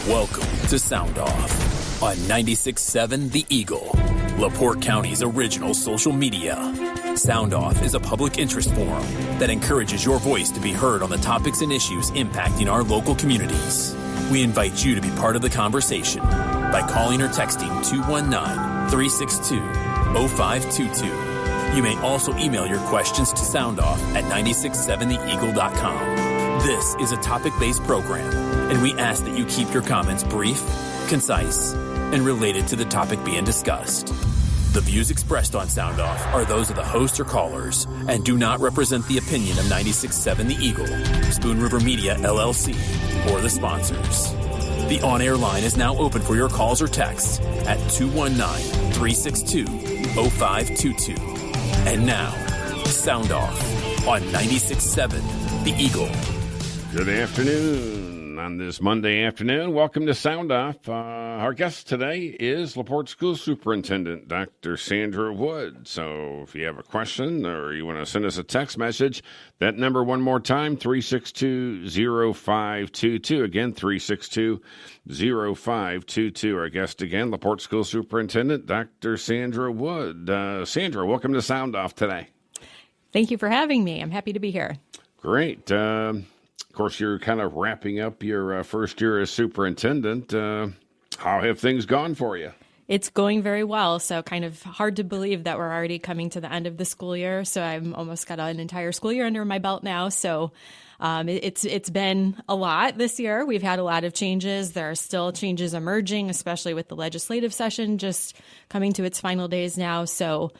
Welcome to Sound Off on 96.7 The Eagle, LaPorte County's original social media. Sound Off is a public interest forum that encourages your voice to be heard on the topics and issues impacting our local communities. We invite you to be part of the conversation by calling or texting 219-362-0522. You may also email your questions to soundoff@967theeagle.com. This is a topic-based program, and we ask that you keep your comments brief, concise, and related to the topic being discussed. The views expressed on Sound Off are those of the host or callers and do not represent the opinion of 96.7 The Eagle, Spoon River Media, LLC, or the sponsors. The on-air line is now open for your calls or texts at 219-362-0522. And now, Sound Off on 96.7 The Eagle. Good afternoon on this Monday afternoon. Welcome to Sound Off. Our guest today is LaPorte School Superintendent Dr. Sandra Wood. So if you have a question or you want to send us a text message, that number one more time, 362-0522. Again, 362-0522. Our guest again, LaPorte School Superintendent Dr. Sandra Wood. Sandra, welcome to Sound Off today. Thank you for having me. I'm happy to be here. Great. Of course, you're kind of wrapping up your first year as superintendent. How have things gone for you? It's going very well. So kind of hard to believe that we're already coming to the end of the school year. So I've almost got an entire school year under my belt now. So it's been a lot this year. We've had a lot of changes. There are still changes emerging, especially with the legislative session just coming to its final days now. So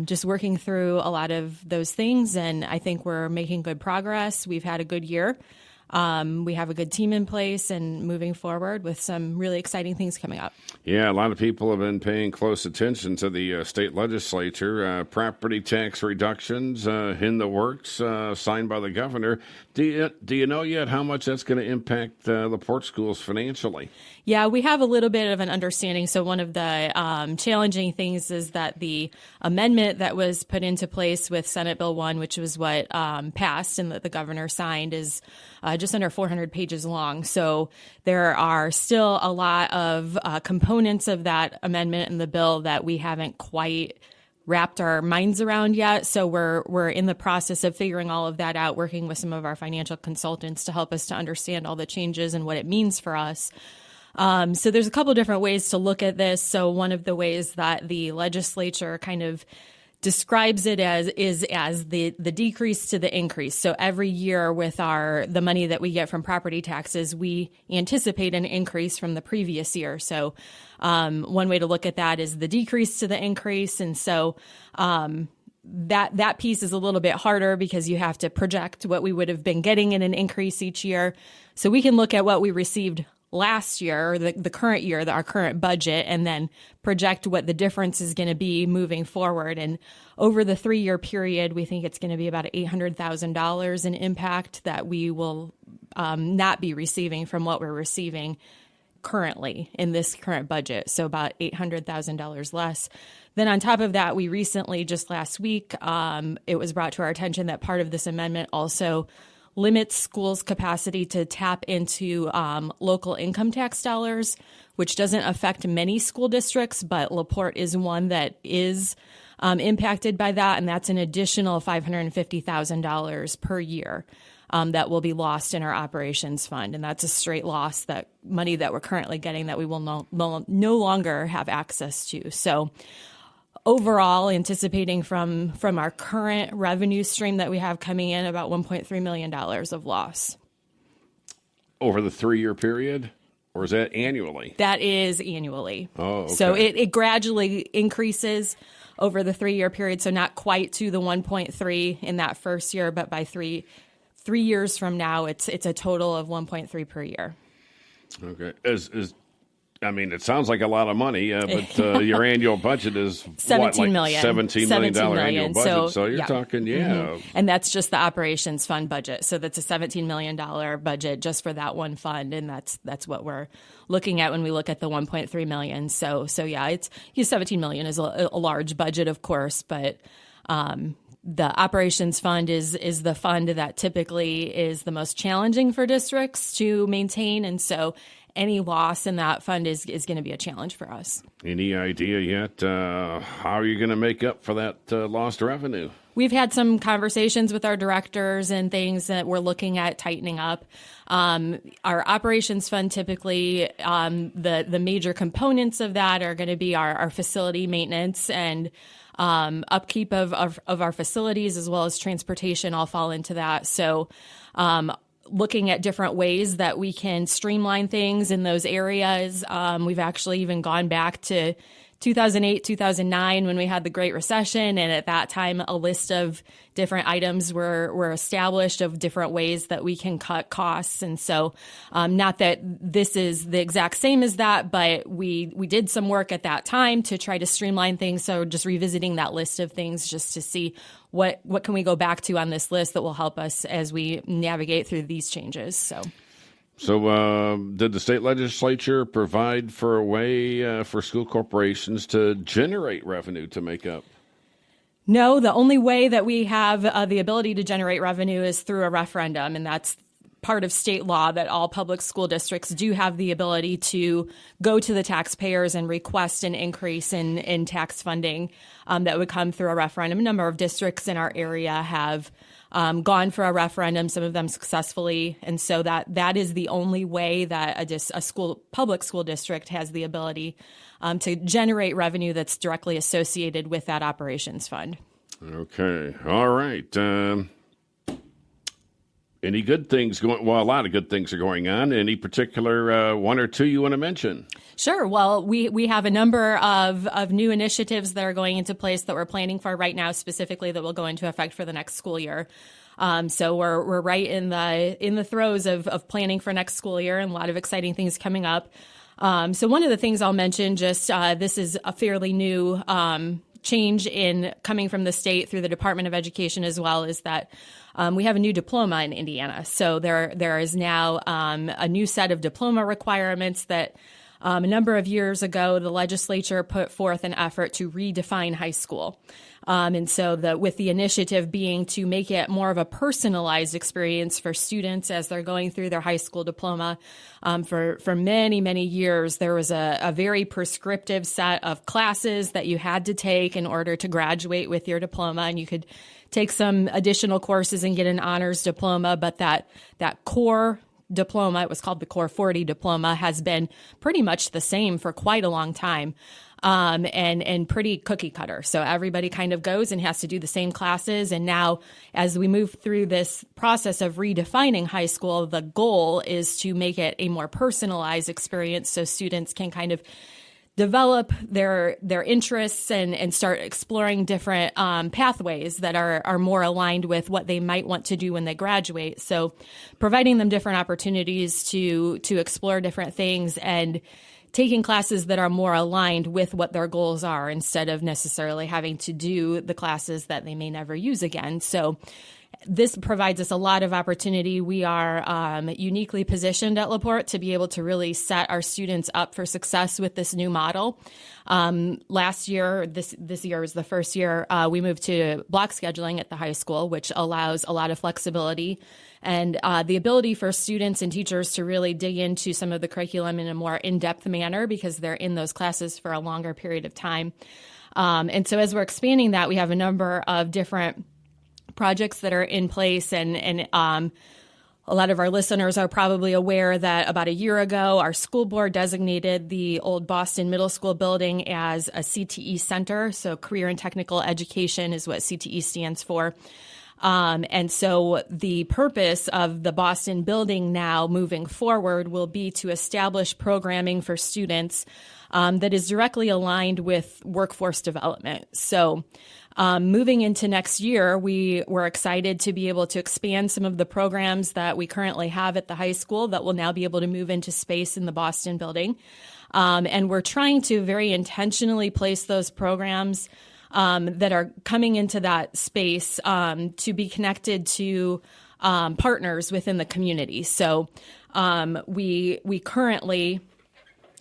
just working through a lot of those things, and I think we're making good progress. We've had a good year. We have a good team in place and moving forward with some really exciting things coming up. Yeah, a lot of people have been paying close attention to the state legislature. Property tax reductions in the works, signed by the governor. Do you know yet how much that's going to impact LaPorte schools financially? Yeah, we have a little bit of an understanding. So one of the challenging things is that the amendment that was put into place with Senate Bill 1, which was what passed and that the governor signed, is just under 400 pages long. So there are still a lot of components of that amendment in the bill that we haven't quite wrapped our minds around yet. So we're in the process of figuring all of that out, working with some of our financial consultants to help us to understand all the changes and what it means for us. So there's a couple different ways to look at this. So one of the ways that the legislature kind of describes it as the decrease to the increase. So every year with the money that we get from property taxes, we anticipate an increase from the previous year. So one way to look at that is the decrease to the increase. And so that piece is a little bit harder because you have to project what we would have been getting in an increase each year. So we can look at what we received last year, or the current year, our current budget, and then project what the difference is going to be moving forward. And over the 3-year period, we think it's going to be about $800,000 in impact that we will not be receiving from what we're receiving currently in this current budget. So about $800,000 less. Then on top of that, we recently, just last week, it was brought to our attention that part of this amendment also limits schools' capacity to tap into local income tax dollars, which doesn't affect many school districts, but LaPorte is one that is impacted by that, and that's an additional $550,000 per year that will be lost in our operations fund, and that's a straight loss, that money that we're currently getting that we will no longer have access to. So overall, anticipating from our current revenue stream that we have coming in about $1.3 million of loss. Over the 3-year period? Or is that annually? That is annually. Oh, okay. So it gradually increases over the 3-year period. So not quite to the 1.3 in that first year, but by three years from now, it's a total of 1.3 per year. Okay. I mean, it sounds like a lot of money, but your annual budget is $17 million. $17 million annual budget. So you're talking, Mm-hmm. And that's just the operations fund budget. So that's a $17 million budget just for that one fund, and that's what we're looking at when we look at the $1.3 million. So yeah, $17 million is a large budget, of course, but the operations fund is the fund that typically is the most challenging for districts to maintain. And so any loss in that fund is going to be a challenge for us. Any idea yet how are you going to make up for that lost revenue? We've had some conversations with our directors and things that we're looking at tightening up. Our operations fund, typically, the major components of that are going to be our facility maintenance and upkeep of our facilities, as well as transportation, all fall into that. So looking at different ways that we can streamline things in those areas. We've actually even gone back to 2008, 2009, when we had the Great Recession. And at that time, a list of different items were established of different ways that we can cut costs. And so not that this is the exact same as that, but we did some work at that time to try to streamline things. So just revisiting that list of things just to see what can we go back to on this list that will help us as we navigate through these changes. So did the state legislature provide for a way for school corporations to generate revenue to make up? No, the only way that we have the ability to generate revenue is through a referendum, and that's part of state law that all public school districts do have the ability to go to the taxpayers and request an increase in tax funding that would come through a referendum. A number of districts in our area have gone for a referendum, some of them successfully. And so that is the only way that a public school district has the ability to generate revenue that's directly associated with that operations fund. Okay. All right. Any good things going? Well, a lot of good things are going on. Any particular one or two you want to mention? Sure. Well, we have a number of new initiatives that are going into place that we're planning for right now, specifically that will go into effect for the next school year. So we're right in the throes of planning for next school year, and a lot of exciting things coming up. So one of the things I'll mention, just this is a fairly new change in coming from the state through the Department of Education as well, is that we have a new diploma in Indiana. So there is now a new set of diploma requirements that a number of years ago, the legislature put forth an effort to redefine high school. And so with the initiative being to make it more of a personalized experience for students as they're going through their high school diploma. For many, many years, there was a very prescriptive set of classes that you had to take in order to graduate with your diploma, and you could take some additional courses and get an honors diploma, but that core diploma, it was called the Core 40 diploma, has been pretty much the same for quite a long time. And pretty cookie cutter. So everybody kind of goes and has to do the same classes. And now as we move through this process of redefining high school, the goal is to make it a more personalized experience so students can kind of develop their interests and start exploring different pathways that are more aligned with what they might want to do when they graduate. So providing them different opportunities to explore different things and taking classes that are more aligned with what their goals are instead of necessarily having to do the classes that they may never use again. So this provides us a lot of opportunity. We are uniquely positioned at LaPorte to be able to really set our students up for success with this new model. Last year, this year was the first year, we moved to block scheduling at the high school, which allows a lot of flexibility and the ability for students and teachers to really dig into some of the curriculum in a more in-depth manner because they're in those classes for a longer period of time. And so as we're expanding that, we have a number of different projects that are in place, and a lot of our listeners are probably aware that about a year ago, our school board designated the old Boston Middle School building as a CTE center. So Career and Technical Education is what CTE stands for. And so the purpose of the Boston building now moving forward will be to establish programming for students that is directly aligned with workforce development. So moving into next year, we're excited to be able to expand some of the programs that we currently have at the high school that will now be able to move into space in the Boston building. And we're trying to very intentionally place those programs that are coming into that space to be connected to partners within the community. So we currently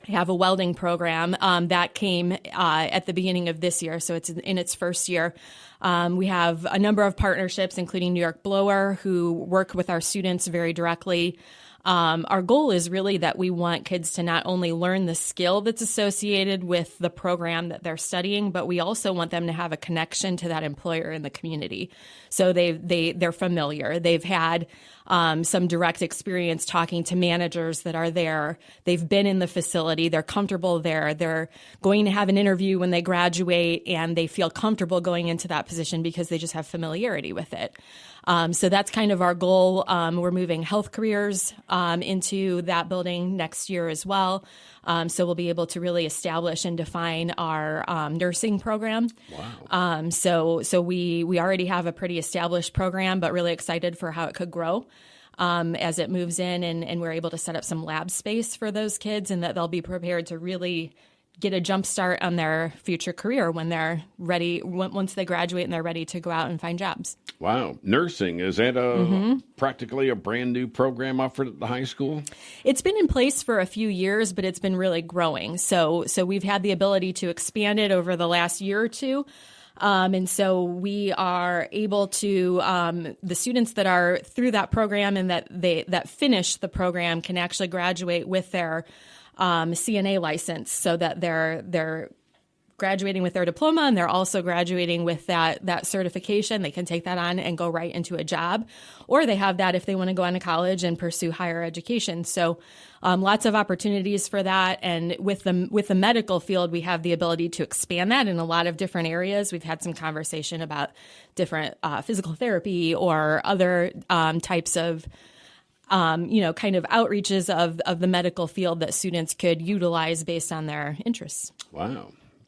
have a welding program that came at the beginning of this year, so it's in its first year. We have a number of partnerships, including New York Blower, who work with our students very directly. Our goal is really that we want kids to not only learn the skill that's associated with the program that they're studying, but we also want them to have a connection to that employer in the community. So they're familiar. They've had some direct experience talking to managers that are there. They've been in the facility. They're comfortable there. They're going to have an interview when they graduate, and they feel comfortable going into that position because they just have familiarity with it. So that's kind of our goal. We're moving health careers into that building next year as well. So we'll be able to really establish and define our nursing program. Wow. So we already have a pretty established program, but really excited for how it could grow as it moves in, and we're able to set up some lab space for those kids, and that they'll be prepared to really get a jump start on their future career when they're ready, once they graduate and they're ready to go out and find jobs. Wow. Nursing, is that practically a brand new program offered at the high school? It's been in place for a few years, but it's been really growing. So we've had the ability to expand it over the last year or two. And so we are able to, the students that are through that program and that finish the program can actually graduate with their CNA license, so that they're graduating with their diploma, and they're also graduating with that certification. They can take that on and go right into a job, or they have that if they want to go on to college and pursue higher education. So lots of opportunities for that. And with the medical field, we have the ability to expand that in a lot of different areas. We've had some conversation about different physical therapy or other types of kind of outreaches of the medical field that students could utilize based on their interests. Wow.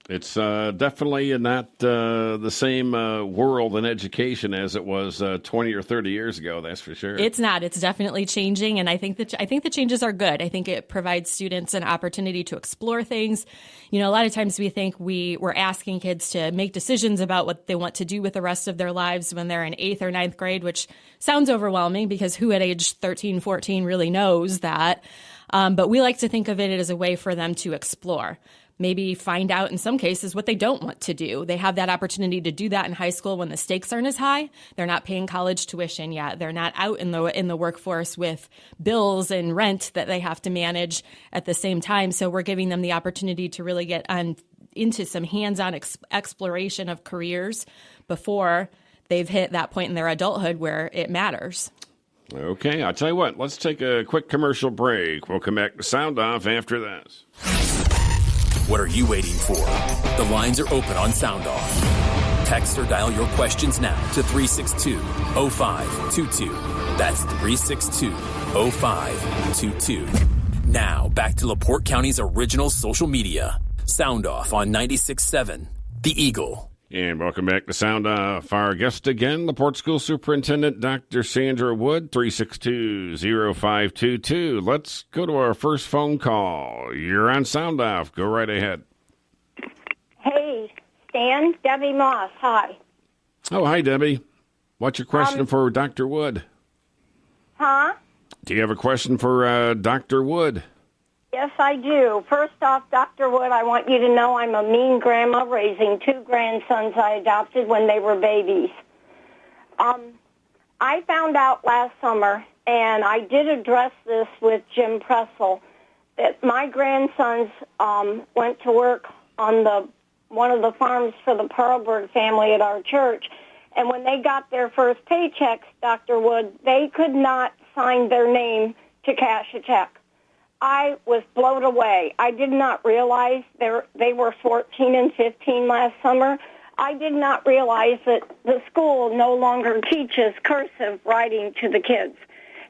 It's definitely not the same world in education as it was 20 or 30 years ago, that's for sure. It's not. It's definitely changing, and I think the changes are good. I think it provides students an opportunity to explore things. A lot of times we think we're asking kids to make decisions about what they want to do with the rest of their lives when they're in 8th or 9th grade, which sounds overwhelming because who at age 13, 14 really knows that? But we like to think of it as a way for them to explore. Maybe find out in some cases what they don't want to do. They have that opportunity to do that in high school when the stakes aren't as high. They're not paying college tuition yet. They're not out in the workforce with bills and rent that they have to manage at the same time. So we're giving them the opportunity to really get into some hands-on exploration of careers before they've hit that point in their adulthood where it matters. Okay, I'll tell you what. Let's take a quick commercial break. We'll come back to Sound Off after this. What are you waiting for? The lines are open on Sound Off. Text or dial your questions now to 362-0522. That's 362-0522. Now, back to LaPorte County's original social media. Sound Off on 96.7, The Eagle. And welcome back to Sound Off. Our guest again, LaPorte School Superintendent Dr. Sandra Wood, 362-0522. Let's go to our first phone call. You're on Sound Off. Go right ahead. Hey, Stan. Debbie Moss. Hi. Oh, hi, Debbie. What's your question for Dr. Wood? Huh? Do you have a question for Dr. Wood? Yes, I do. First off, Dr. Wood, I want you to know I'm a mean grandma raising 2 grandsons I adopted when they were babies. I found out last summer, and I did address this with Jim Pressel, that my grandsons went to work on one of the farms for the Perlberg family at our church, and when they got their first paychecks, Dr. Wood, they could not sign their name to cash a check. I was blown away. I did not realize they were 14 and 15 last summer. I did not realize that the school no longer teaches cursive writing to the kids.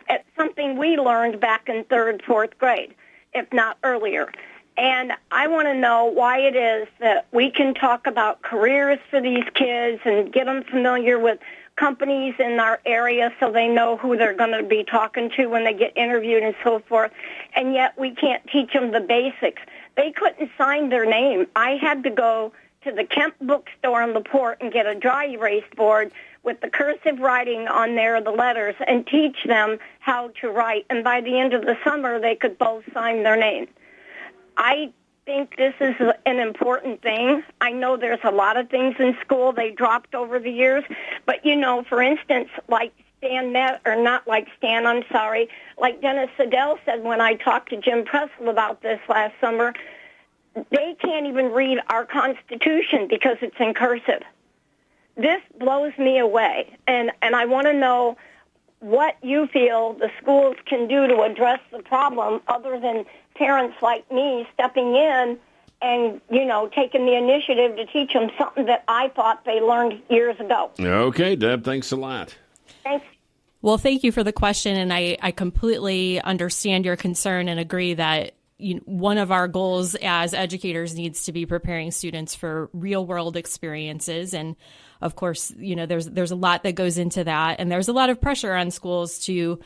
It's something we learned back in 3rd, 4th grade, if not earlier. And I want to know why it is that we can talk about careers for these kids and get them familiar with companies in our area so they know who they're going to be talking to when they get interviewed and so forth, and yet we can't teach them the basics. They couldn't sign their name. I had to go to the Kemp bookstore in LaPorte and get a dry erase board with the cursive writing on there, the letters, and teach them how to write. And by the end of the summer, they could both sign their name. I think this is an important thing. I know there's a lot of things in school they dropped over the years, but, for instance, like like Dennis Siddell said when I talked to Jim Pressel about this last summer, they can't even read our Constitution because it's in cursive. This blows me away, and I want to know what you feel the schools can do to address the problem other than parents like me stepping in and, taking the initiative to teach them something that I thought they learned years ago. Okay, Deb, thanks a lot. Thanks. Well, thank you for the question, and I completely understand your concern and agree that one of our goals as educators needs to be preparing students for real-world experiences. And, of course, there's a lot that goes into that, and there's a lot of pressure on schools to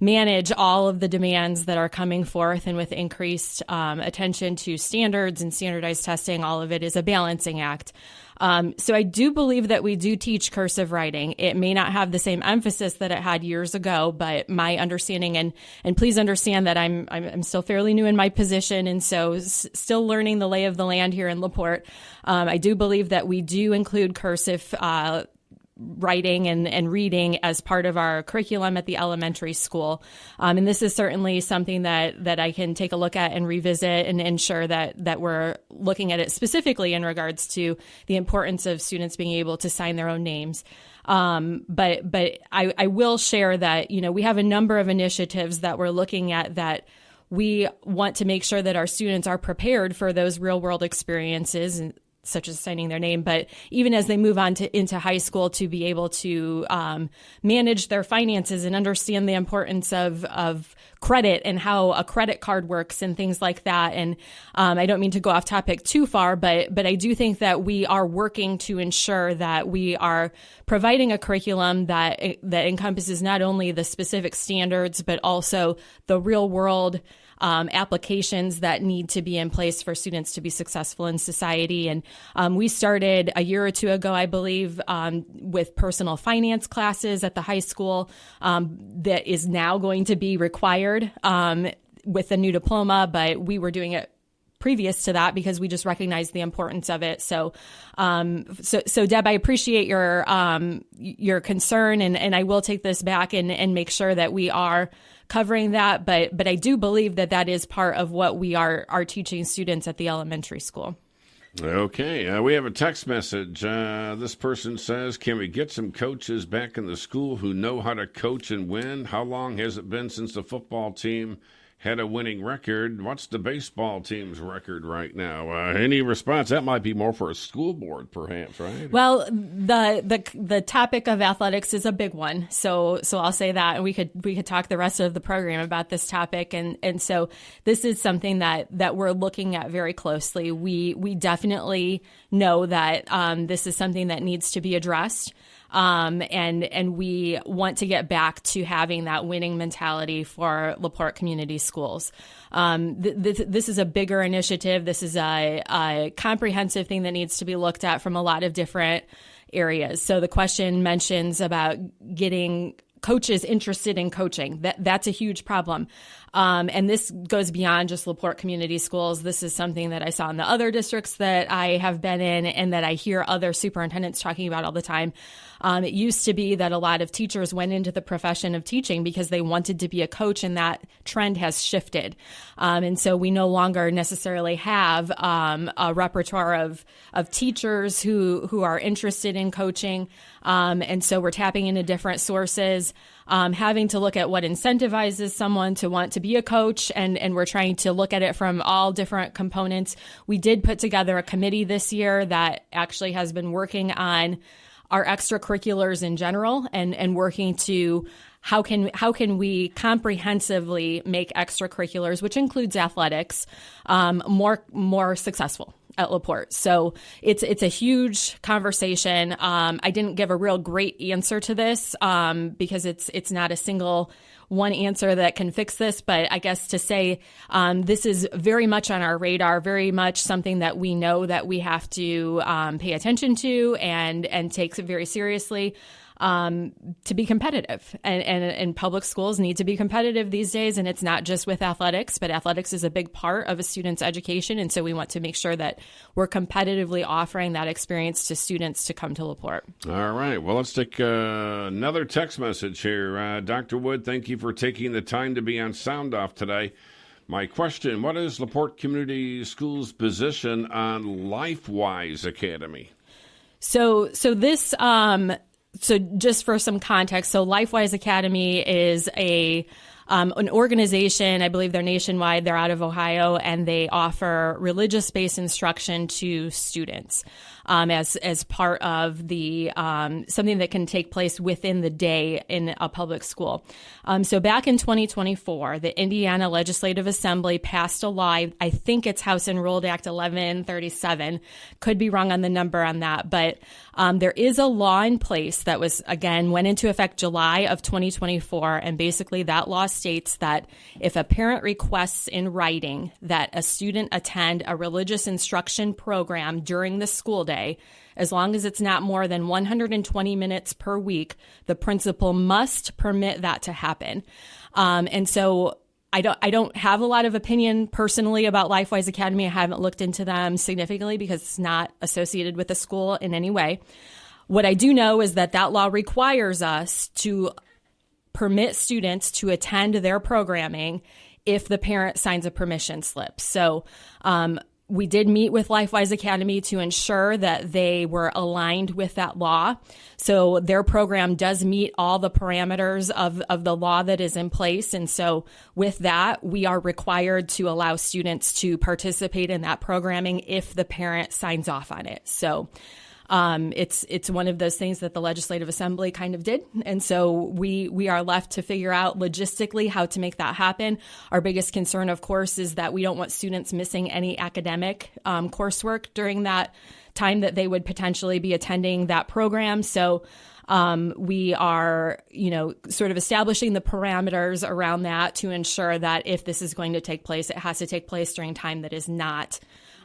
manage all of the demands that are coming forth, and with increased attention to standards and standardized testing, all of it is a balancing act. So I do believe that we do teach cursive writing. It may not have the same emphasis that it had years ago, but my understanding, and please understand that I'm still fairly new in my position, and so still learning the lay of the land here in LaPorte. I do believe that we do include cursive writing and reading as part of our curriculum at the elementary school. And this is certainly something that I can take a look at and revisit and ensure that we're looking at it specifically in regards to the importance of students being able to sign their own names. But I will share that, we have a number of initiatives that we're looking at that we want to make sure that our students are prepared for those real world experiences, and such as signing their name, but even as they move on into high school, to be able to manage their finances and understand the importance of credit and how a credit card works and things like that. And I don't mean to go off topic too far, but I do think that we are working to ensure that we are providing a curriculum that encompasses not only the specific standards, but also the real world applications that need to be in place for students to be successful in society. And we started a year or two ago, I believe, with personal finance classes at the high school that is now going to be required with the new diploma, but we were doing it previous to that because we just recognized the importance of it. So Deb, I appreciate your concern, and I will take this back and make sure that we are covering that. But I do believe that is part of what we are teaching students at the elementary school. Okay, we have a text message. This person says, can we get some coaches back in the school who know how to coach and win? How long has it been since the football team had a winning record? What's the baseball team's record right now? Any response? That might be more for a school board, perhaps, right? Well, the topic of athletics is a big one, so I'll say that, and we could talk the rest of the program about this topic, and so this is something that we're looking at very closely. We definitely know that this is something that needs to be addressed. And we want to get back to having that winning mentality for LaPorte Community Schools. This is a bigger initiative. This is a comprehensive thing that needs to be looked at from a lot of different areas. So the question mentions about getting coaches interested in coaching. That's a huge problem. And this goes beyond just LaPorte Community Schools. This is something that I saw in the other districts that I have been in and that I hear other superintendents talking about all the time. It used to be that a lot of teachers went into the profession of teaching because they wanted to be a coach, and that trend has shifted. And so we no longer necessarily have a repertoire of teachers who are interested in coaching. And so we're tapping into different sources, having to look at what incentivizes someone to want to be a coach, and we're trying to look at it from all different components. We did put together a committee this year that actually has been working on our extracurriculars in general and working to how can we comprehensively make extracurriculars, which includes athletics, more successful at LaPorte. So it's a huge conversation. I didn't give a real great answer to this because it's not a single one answer that can fix this, but I guess to say this is very much on our radar, very much something that we know that we have to pay attention to and take very seriously. to be competitive. And public schools need to be competitive these days. And it's not just with athletics, but athletics is a big part of a student's education. And so we want to make sure that we're competitively offering that experience to students to come to LaPorte. All right. Well, let's take another text message here. Dr. Wood, thank you for taking the time to be on Sound Off today. My question, what is LaPorte Community Schools' position on LifeWise Academy? So just for some context, so LifeWise Academy is an organization. I believe they're nationwide. They're out of Ohio, and they offer religious-based instruction to students as part of the something that can take place within the day in a public school. So back in 2024, the Indiana Legislative Assembly passed a law. I think it's House Enrolled Act 1137. Could be wrong on the number on that, but there is a law in place that went into effect July of 2024, and basically that law states that if a parent requests in writing that a student attend a religious instruction program during the school day, as long as it's not more than 120 minutes per week, the principal must permit that to happen. And so I don't have a lot of opinion personally about LifeWise Academy. I haven't looked into them significantly because it's not associated with the school in any way. What I do know is that law requires us to permit students to attend their programming if the parent signs a permission slip. So we did meet with LifeWise Academy to ensure that they were aligned with that law. So their program does meet all the parameters of the law that is in place. And so with that, we are required to allow students to participate in that programming if the parent signs off on it. So it's one of those things that the Legislative Assembly kind of did. And so we are left to figure out logistically how to make that happen. Our biggest concern, of course, is that we don't want students missing any academic coursework during that time that they would potentially be attending that program. So we are, sort of establishing the parameters around that to ensure that if this is going to take place, it has to take place during time that is not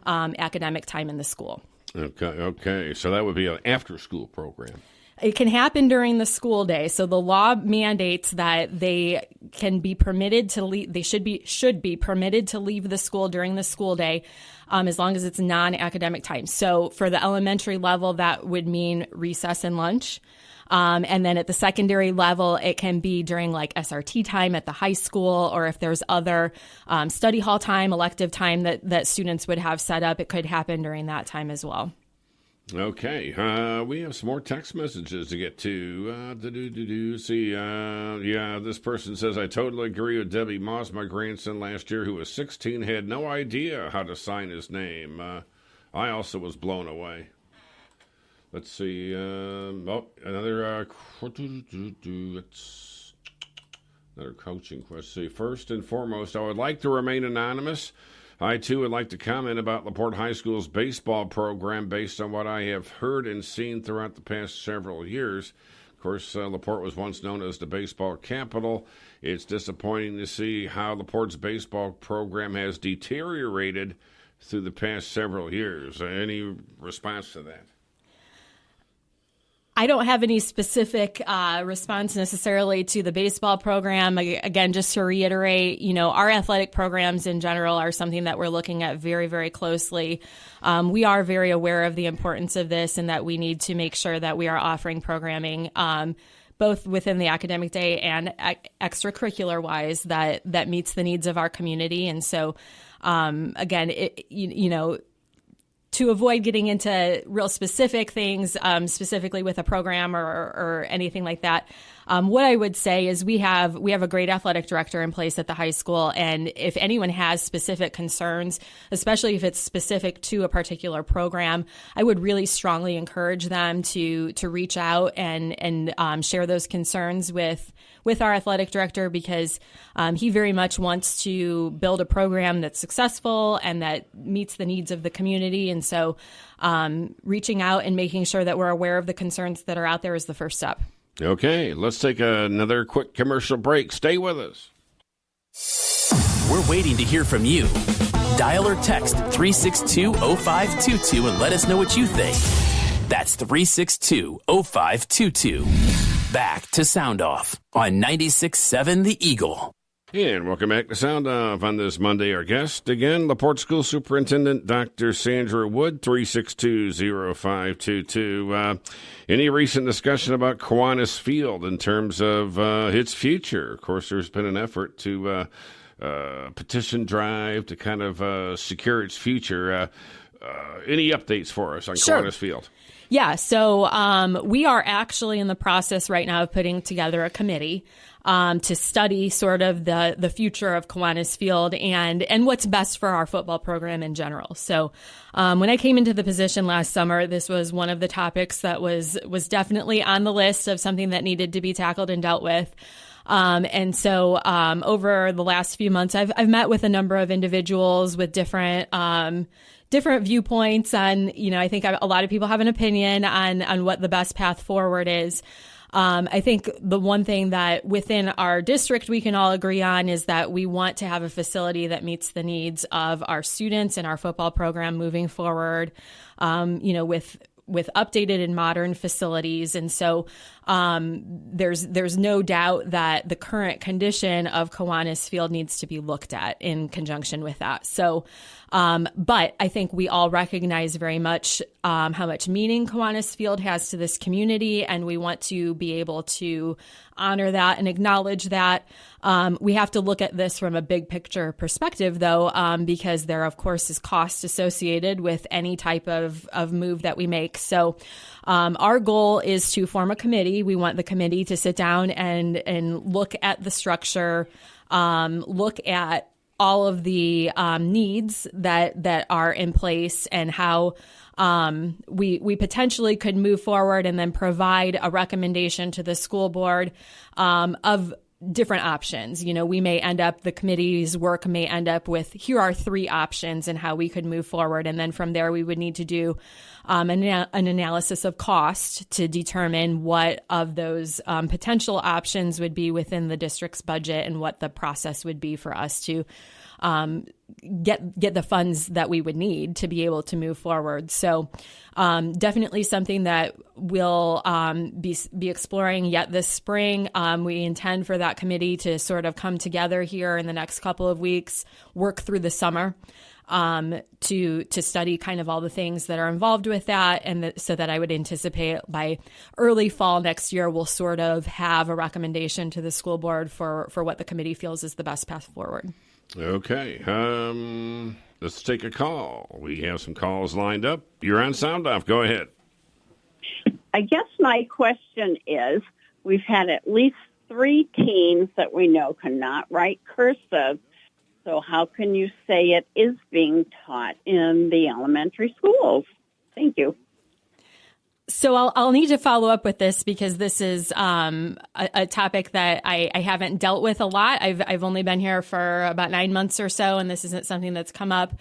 academic time in the school. Okay. So that would be an after-school program. It can happen during the school day. So the law mandates that they can be permitted to leave. They should be permitted to leave the school during the school day, as long as it's non-academic time. So for the elementary level, that would mean recess and lunch. And then at the secondary level, it can be during like SRT time at the high school, or if there's other study hall time, elective time that students would have set up, it could happen during that time as well. Okay. We have some more text messages to get to. This person says, I totally agree with Debbie Moss. My grandson last year, who was 16, had no idea how to sign his name. I also was blown away. Let's see. Another coaching question. First and foremost, I would like to remain anonymous. I, too, would like to comment about LaPorte High School's baseball program based on what I have heard and seen throughout the past several years. Of course, LaPorte was once known as the baseball capital. It's disappointing to see how LaPorte's baseball program has deteriorated through the past several years. Any response to that? I don't have any specific response necessarily to the baseball program. Again, just to reiterate, our athletic programs in general are something that we're looking at very, very closely. We are very aware of the importance of this and that we need to make sure that we are offering programming both within the academic day and extracurricular wise that meets the needs of our community. And so, again, to avoid getting into real specific things, specifically with a program or anything like that, what I would say is we have a great athletic director in place at the high school, and if anyone has specific concerns, especially if it's specific to a particular program, I would really strongly encourage them to reach out and share those concerns with our athletic director, because he very much wants to build a program that's successful and that meets the needs of the community. And so reaching out and making sure that we're aware of the concerns that are out there is the first step. Okay, let's take another quick commercial break. Stay with us. We're waiting to hear from you. Dial or text 362-0522 and let us know what you think. That's 362-0522. Back to Sound Off on 96.7 The Eagle. And welcome back to Sound Off on this Monday. Our guest, again, LaPorte School Superintendent Dr. Sandra Wood, 362-0522. Any recent discussion about Kiwanis Field in terms of its future? Of course, there's been an effort to petition drive to kind of secure its future. Any updates for us on Kiwanis Field? Yeah, so we are actually in the process right now of putting together a committee to study sort of the future of Kiwanis Field and what's best for our football program in general. So when I came into the position last summer, this was one of the topics that was definitely on the list of something that needed to be tackled and dealt with. And so over the last few months, I've met with a number of individuals with different viewpoints on, I think a lot of people have an opinion on what the best path forward is. I think the one thing that within our district we can all agree on is that we want to have a facility that meets the needs of our students and our football program moving forward, with updated and modern facilities. And so there's no doubt that the current condition of Kiwanis Field needs to be looked at in conjunction with that. So, but I think we all recognize very much how much meaning Kiwanis Field has to this community, and we want to be able to honor that and acknowledge that. We have to look at this from a big picture perspective, though, because there, of course, is cost associated with any type of move that we make. So our goal is to form a committee. We want the committee to sit down and look at the structure, look at all of the needs that are in place and how we potentially could move forward and then provide a recommendation to the school board of different options. The committee's work may end up with, here are 3 options and how we could move forward. And then from there, we would need to do an analysis of cost to determine what of those potential options would be within the district's budget and what the process would be for us to get the funds that we would need to be able to move forward. So definitely something that we'll be exploring yet this spring. We intend for that committee to sort of come together here in the next couple of weeks, work through the summer to study kind of all the things that are involved with that. And so that I would anticipate by early fall next year, we'll sort of have a recommendation to the school board for what the committee feels is the best path forward. Okay. Let's take a call. We have some calls lined up. You're on Sound Off. Go ahead. I guess my question is, we've had at least 3 teens that we know cannot write cursive. So how can you say it is being taught in the elementary schools? Thank you. So I'll need to follow up with this because this is a topic that I haven't dealt with a lot. I've only been here for about 9 months or so, and this isn't something that's come up.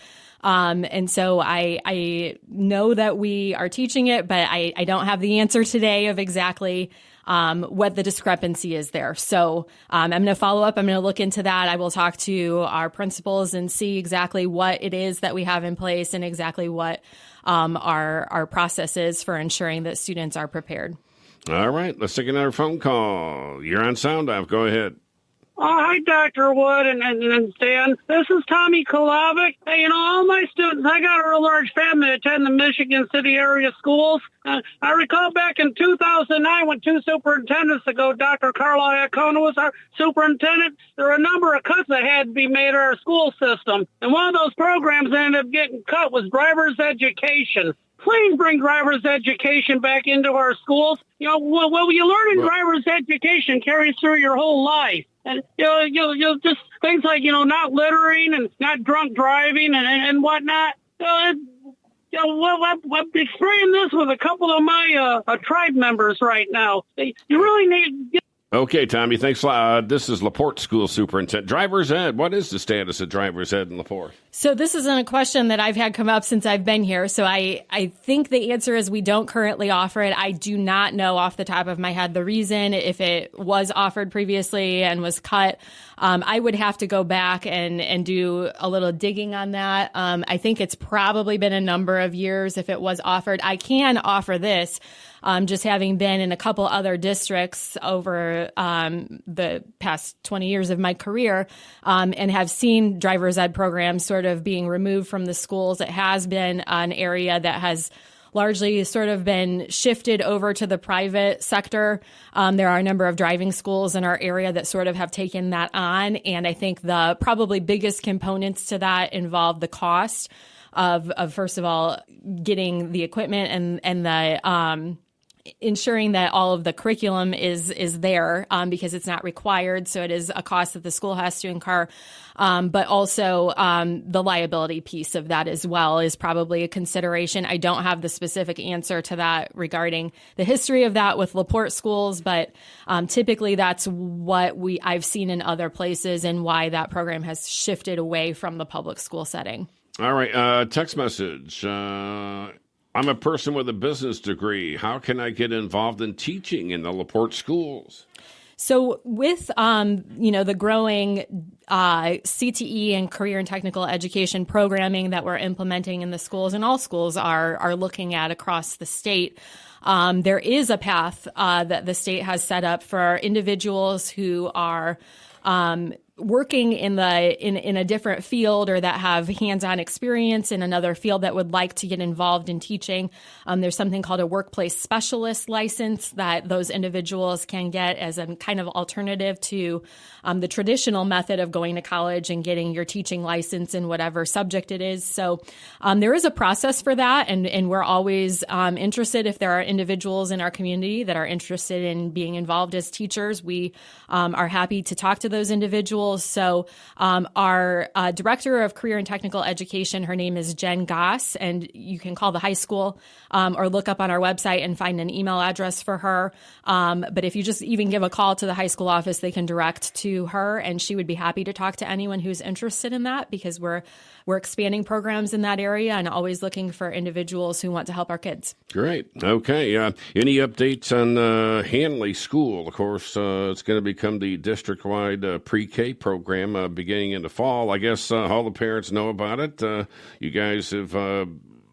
And so I know that we are teaching it, but I don't have the answer today of exactly what the discrepancy is there. So I'm going to follow up. I'm going to look into that. I will talk to our principals and see exactly what it is that we have in place and exactly what our process is for ensuring that students are prepared. All right. Let's take another phone call. You're on Sound Off. Go ahead. Hi, Dr. Wood and Stan. This is Tommy Kolavic. Hey, all my students, I got a real large family that attend the Michigan City area schools. I recall back in 2009 when 2 superintendents ago, Dr. Carla Iacona was our superintendent, there were a number of cuts that had to be made in our school system. And one of those programs that ended up getting cut was driver's education. Please bring driver's education back into our schools. What you learn in driver's education carries through your whole life. And, just things like, not littering and not drunk driving and whatnot. I'm experiencing this with a couple of my tribe members right now. You really need... Okay, Tommy, thanks a lot. This is LaPorte School Superintendent. Driver's Ed, what is the status of Driver's Ed in LaPorte? So this isn't a question that I've had come up since I've been here. So I think the answer is we don't currently offer it. I do not know off the top of my head the reason, if it was offered previously and was cut. I would have to go back and do a little digging on that. I think it's probably been a number of years if it was offered. I can offer this. Just having been in a couple other districts over the past 20 years of my career, and have seen driver's ed programs sort of being removed from the schools. It has been an area that has largely sort of been shifted over to the private sector. There are a number of driving schools in our area that sort of have taken that on. And I think the probably biggest components to that involve the cost of first of all, getting the equipment and the ensuring that all of the curriculum is there, because it's not required. So it is a cost that the school has to incur. But also the liability piece of that as well is probably a consideration. I don't have the specific answer to that regarding the history of that with LaPorte schools, but typically that's what I've seen in other places and why that program has shifted away from the public school setting. All right, text message. I'm a person with a business degree. How can I get involved in teaching in the LaPorte schools? So with, the growing CTE and career and technical education programming that we're implementing in the schools, and all schools are looking at across the state, there is a path that the state has set up for individuals who are working in a different field or that have hands-on experience in another field that would like to get involved in teaching. There's something called a workplace specialist license that those individuals can get as a kind of alternative to the traditional method of going to college and getting your teaching license in whatever subject it is. So there is a process for that, and we're always interested if there are individuals in our community that are interested in being involved as teachers. We are happy to talk to those individuals. So our director of career and technical education, her name is Jen Goss, and you can call the high school or look up on our website and find an email address for her. But if you just even give a call to the high school office, they can direct to her, and she would be happy to talk to anyone who's interested in that, because we're expanding programs in that area and always looking for individuals who want to help our kids. Great. Okay. Any updates on Hanley School? Of course, it's going to become the district-wide pre-K program beginning in the fall. I guess all the parents know about it. You guys have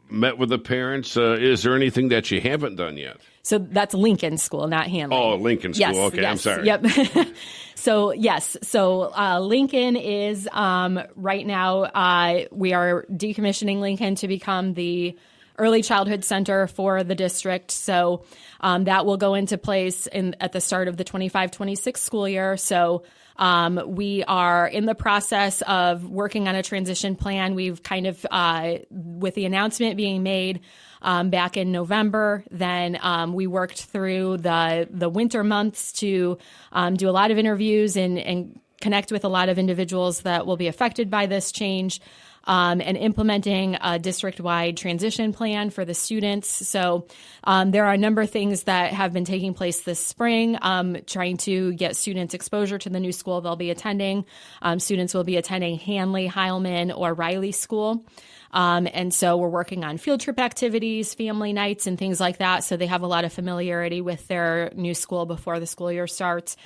met with the parents. Is there anything that you haven't done yet? So that's Lincoln School, not Hanley. Oh, Lincoln School. Yes, okay, yes, I'm sorry. Yep. So, yes. So Lincoln is right now, we are decommissioning Lincoln to become the early childhood center for the district. So that will go into place at the start of the 25-26 school year. So we are in the process of working on a transition plan. We've kind of, with the announcement being made back in November, then we worked through the winter months to do a lot of interviews and connect with a lot of individuals that will be affected by this change. And implementing a district-wide transition plan for the students. So there are a number of things that have been taking place this spring, trying to get students exposure to the new school they'll be attending. Students will be attending Hanley, Heilman, or Riley School. And so we're working on field trip activities, family nights, and things like that. So they have a lot of familiarity with their new school before the school year starts.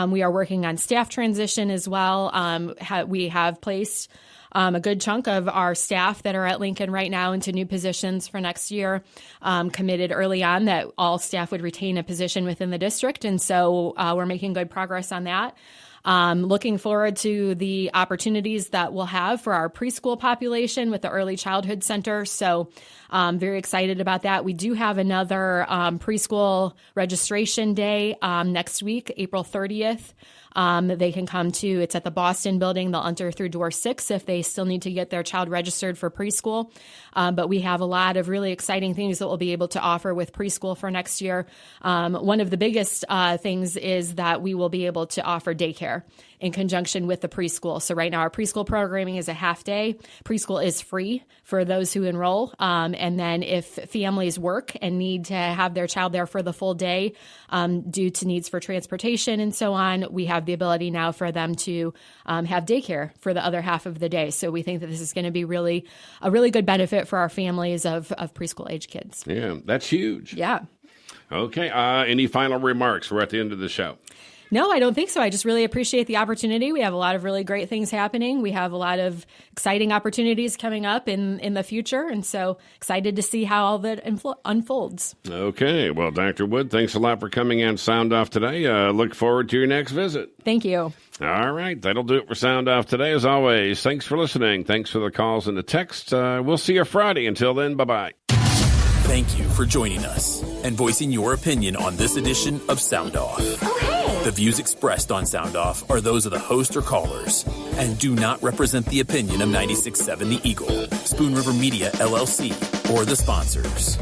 We are working on staff transition as well. We have placed a good chunk of our staff that are at Lincoln right now into new positions for next year, committed early on that all staff would retain a position within the district. And so we're making good progress on that. Looking forward to the opportunities that we'll have for our preschool population with the early childhood center. So very excited about that. We do have another preschool registration day next week, April 30th. They can come to, it's at the Boston building. They'll enter through door 6 if they still need to get their child registered for preschool. But we have a lot of really exciting things that we'll be able to offer with preschool for next year. One of the biggest things is that we will be able to offer daycare. in conjunction with the preschool. So right now our preschool programming is a half day. Preschool is free for those who enroll. And then if families work and need to have their child there for the full day due to needs for transportation and so on, we have the ability now for them to have daycare for the other half of the day. So we think that this is going to be a really good benefit for our families of preschool age kids. Yeah, that's huge. Yeah. Okay. Any final remarks? We're at the end of the show. No, I don't think so. I just really appreciate the opportunity. We have a lot of really great things happening. We have a lot of exciting opportunities coming up in the future. And so excited to see how all that unfolds. Okay. Well, Dr. Wood, thanks a lot for coming on Sound Off today. Look forward to your next visit. Thank you. All right. That'll do it for Sound Off today. As always, thanks for listening. Thanks for the calls and the texts. We'll see you Friday. Until then, bye-bye. Thank you for joining us and voicing your opinion on this edition of Sound Off. Oh, hey! The views expressed on Sound Off are those of the host or callers and do not represent the opinion of 96.7 The Eagle, Spoon River Media, LLC, or the sponsors.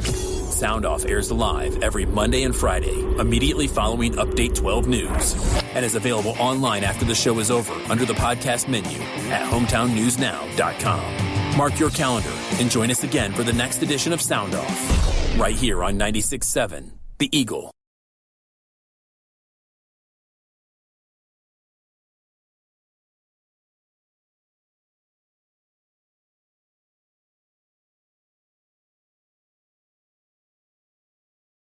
Sound Off airs live every Monday and Friday, immediately following Update 12 News, and is available online after the show is over under the podcast menu at hometownnewsnow.com. Mark your calendar and join us again for the next edition of Sound Off, right here on 96.7 The Eagle.